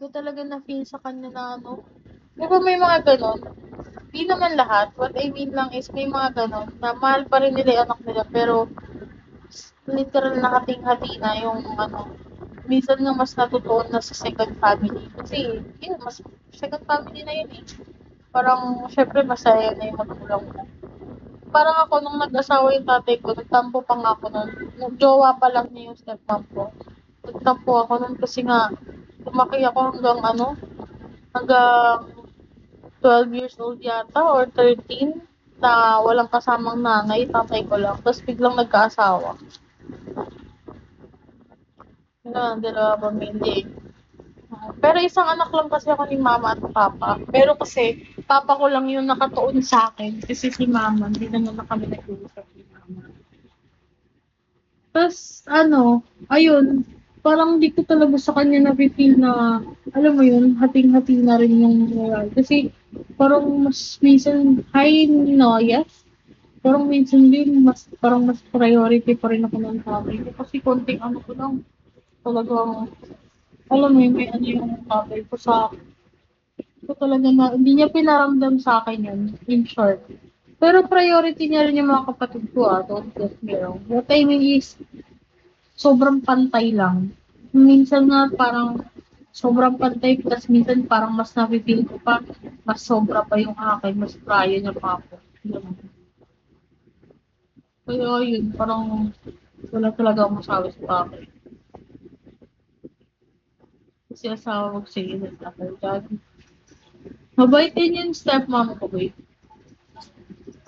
ko talaga na-feel sa kanya na ano, di ba may mga gano'n? Di naman lahat. What I mean lang is may mga gano'n na mahal pa rin nila yung anak nila pero literal na hating-hati na yung ano, minsan nga mas natutuon na sa second family. Kasi, yun, mas second family na yun eh. Parang, syempre, masaya na yung magulang mo. Parang ako, nung nag-asawa yung tatay ko, nagtampo pa nga ako nun. Nung jowa pa lang niya yung stepmom ko. Nagtampo ako nun kasi nga, lumaki ako hanggang ano, hanggang 12 years old yata or 13 na walang kasamang nanay, tatay ko lang. Tapos biglang nagkaasawa. Yun na, dalawa pamilya eh. Pero isang anak lang kasi ako ni mama at papa. Pero kasi, papa ko lang yung nakatuon sa akin. Kasi si mama, hindi naman na kami nag-uusap ni mama. Tapos, ano, ayun, parang di ko talaga sa kanya na-feel na, alam mo yun, hating-hati na rin yung moral. Kasi, parang mas minsan, hi, no, yes. Parang minsan din, parang mas priority pa rin ako ng tatay ko. Kasi konting ano ko lang, talagang, alam mo yun, may ano yung tatay ko sa ko talaga na hindi niya pinaramdam sa akin yun, in short. Pero priority niya rin yung mga kapatid ko, don't get me wrong. What I mean is, sobrang pantay lang. Minsan nga parang sobrang pantay, tas minsan parang mas nafe-feel ko pa, mas sobra pa yung akin, mas prayo niya pa ako. Ganun. Kaya yun, parang wala talaga akong masabi sa tatay. Kasi asawa ko sige na tatay. Mabait din yung stepmom ko, eh.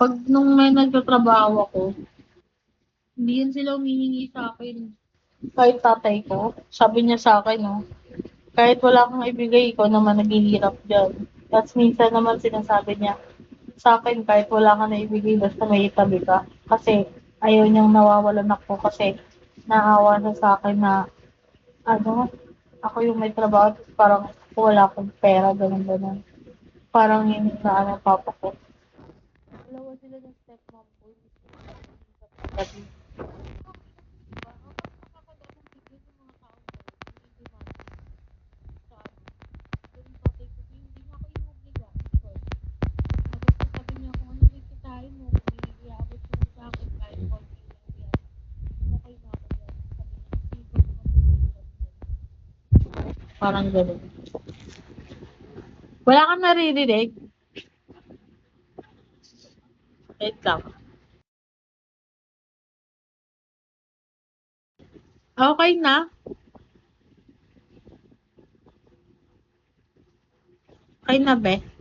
Pag nung may nagtatrabaho ako, hindi yan sila humihingi sa akin. Kahit tatay ko, sabi niya sa akin, no, kahit wala kang ibigay, ikaw naman naghihirap dyan. Tapos minsan naman sinasabi niya sa akin, kahit wala ka na ibigay, basta may itabi ka. Kasi ayaw niyang nawawalan ako kasi naawa siya sa akin na, ano, ako yung may trabaho, tapos parang wala akong pera, ganun ganun. Parang yun na ano, papa ko. Dalawa sila ng stepmom ko. Gabi. Parang gano'n. Wala kang naririnig? Wait lang. Okay na? Okay na be?